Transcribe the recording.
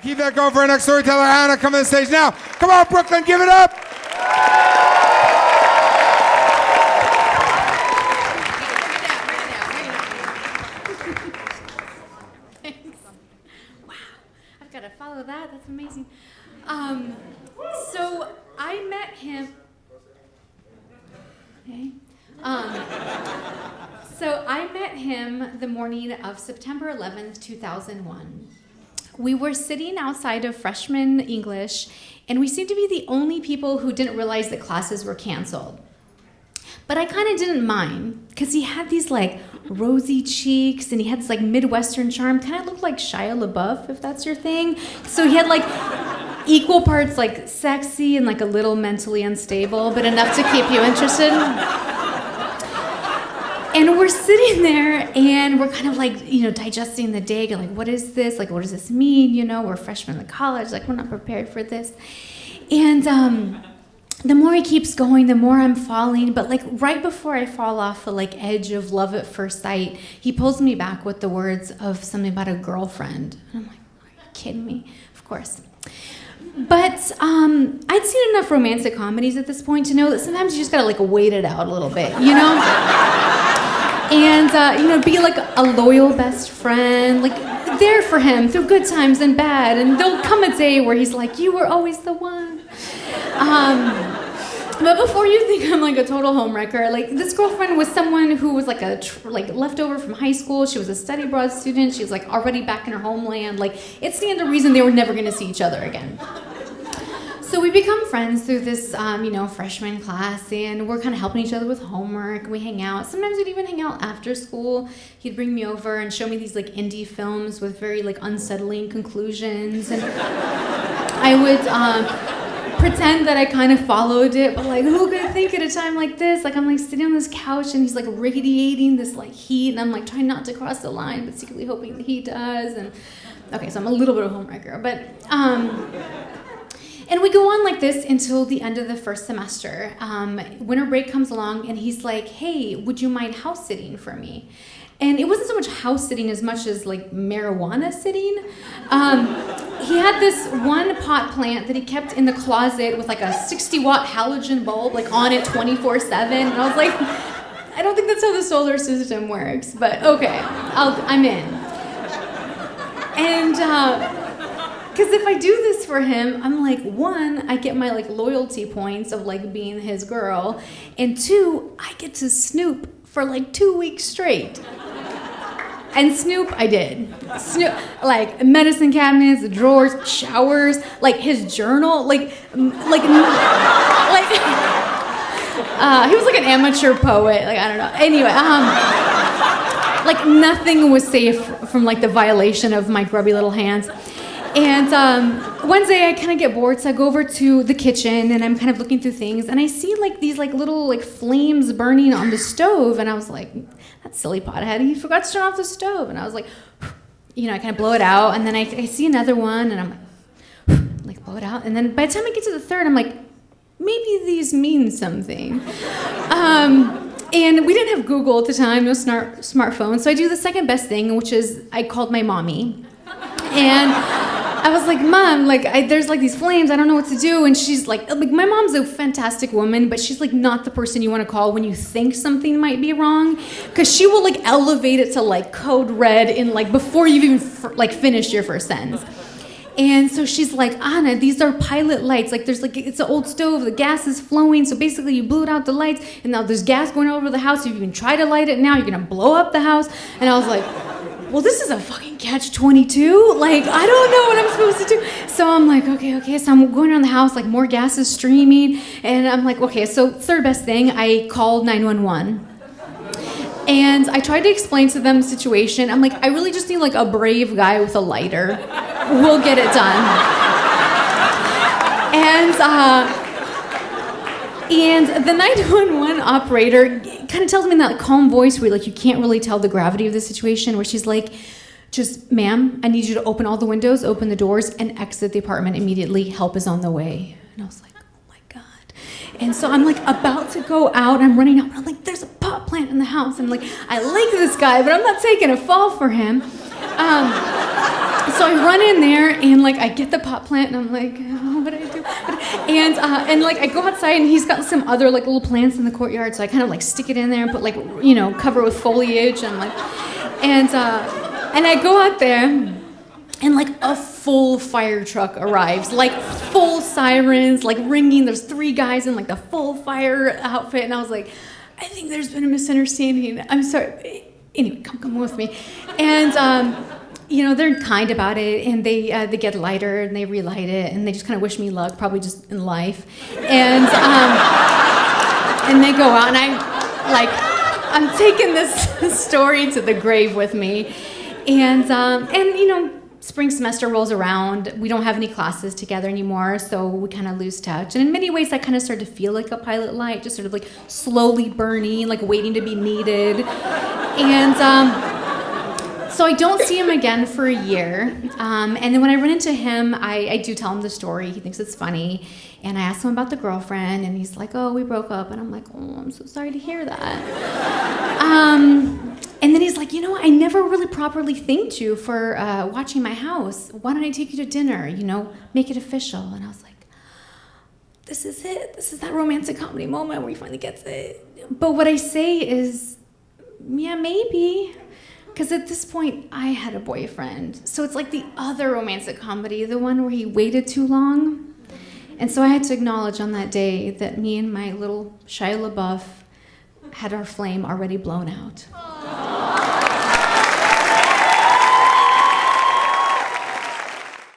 Keep that going for our next storyteller, Anna. Come on the stage now. Come on, Brooklyn, give it up. Thanks. Wow, I've got to follow that. That's amazing. So I met him. Okay. So I met him the morning of September 11th, 2001. We were sitting outside of freshman English, and we seemed to be the only people who didn't realize that classes were canceled. But I kind of didn't mind, because he had these like rosy cheeks, and he had this like Midwestern charm, kind of looked like Shia LaBeouf, if that's your thing. So he had like equal parts like sexy and like a little mentally unstable, but enough to keep you interested. And we're sitting there, and we're kind of like, digesting the day, like, what is this? Like, what does this mean? We're freshmen in college, like, we're not prepared for this. And the more he keeps going, the more I'm falling. But like right before I fall off the like edge of love at first sight, he pulls me back with the words of something about a girlfriend. And I'm like, are you kidding me? Of course. But I'd seen enough romantic comedies at this point to know that sometimes you just gotta like wait it out a little bit, And, be like a loyal best friend, like there for him through good times and bad. And there'll come a day where he's like, you were always the one. But before you think I'm like a total homewrecker, like this girlfriend was someone who was like leftover from high school. She was a study abroad student. She was like already back in her homeland. Like it stands to reason they were never gonna see each other again. So we become friends through this, freshman class, and we're kind of helping each other with homework. We hang out. Sometimes we'd even hang out after school. He'd bring me over and show me these like indie films with very like unsettling conclusions, and I would pretend that I kind of followed it, but like who could think at a time like this? Like I'm like sitting on this couch, and he's like radiating this like heat, and I'm like trying not to cross the line, but secretly hoping that he does. And okay, so I'm a little bit of a homewrecker, but. And we go on like this until the end of the first semester. Winter break comes along, and he's like, hey, would you mind house sitting for me? And it wasn't so much house sitting as much as like marijuana sitting. He had this one pot plant that he kept in the closet with like a 60-watt halogen bulb like on it 24/7. And I was like, I don't think that's how the solar system works, but okay, I'm in. And because if I do this for him, I'm like, one, I get my like loyalty points of like being his girl, and two, I get to snoop for like 2 weeks straight. And snoop, I did. Snoop, like medicine cabinets, drawers, showers, like his journal, he was like an amateur poet, like I don't know. Anyway, like nothing was safe from like the violation of my grubby little hands. And one day I kind of get bored, so I go over to the kitchen, and I'm kind of looking through things, and I see like these like little like flames burning on the stove, and I was like, that silly pothead, he forgot to turn off the stove. And I was like, I kind of blow it out, and then I see another one, and I'm like blow it out, and then by the time I get to the third, I'm like, maybe these mean something. And we didn't have Google at the time, no smartphone, so I do the second best thing, which is I called my mommy. And I was like, Mom, like there's like these flames, I don't know what to do. And she's like my mom's a fantastic woman, but she's like not the person you want to call when you think something might be wrong, because she will like elevate it to like code red in like before you've even finished your first sentence. And so she's like, Anna, these are pilot lights. Like there's like, it's an old stove, the gas is flowing. So basically you blew out the lights, and now there's gas going all over the house. If you even try to light it now, you're gonna blow up the house. And I was like, well, this is a fucking catch-22. Like, I don't know what I'm supposed to do. So I'm like, okay. So I'm going around the house, like more gas is streaming. And I'm like, okay, so third best thing, I called 911. And I tried to explain to them the situation. I'm like, I really just need like a brave guy with a lighter. We'll get it done. And the 911 operator kind of tells me in that calm voice where like you can't really tell the gravity of the situation, where she's like, just, ma'am, I need you to open all the windows, open the doors, and exit the apartment immediately. Help is on the way. And I was like, oh my God. And so I'm like about to go out, I'm running out, but I'm like, there's a pot plant in the house. And I'm like, I like this guy, but I'm not taking a fall for him. So So I run in there and like I get the pot plant and I'm like, oh, what do I do? And like I go outside and he's got some other like little plants in the courtyard, so I kind of like stick it in there and put like, you know, cover it with foliage and like, and I go out there and like a full fire truck arrives, like full sirens, like ringing. There's 3 guys in like the full fire outfit, and I was like, I think there's been a misunderstanding. I'm sorry. Anyway, come with me. And you know, they're kind about it, and they get a lighter and they relight it, and they just kind of wish me luck, probably just in life. And and they go out, and I'm taking this story to the grave with me, and you know, spring semester rolls around. We don't have any classes together anymore, so we kind of lose touch. And in many ways, I kind of started to feel like a pilot light, just sort of like slowly burning, like waiting to be needed. And so I don't see him again for a year. And then when I run into him, I do tell him the story. He thinks it's funny. And I ask him about the girlfriend, and he's like, oh, we broke up. And I'm like, oh, I'm so sorry to hear that. And then he's like, you know, I never really properly thanked you for watching my house. Why don't I take you to dinner, you know, make it official? And I was like, this is it. This is that romantic comedy moment where he finally gets it. But what I say is, yeah, maybe. Because at this point, I had a boyfriend. So it's like the other romantic comedy, the one where he waited too long. And so I had to acknowledge on that day that me and my little Shia LaBeouf had our flame already blown out.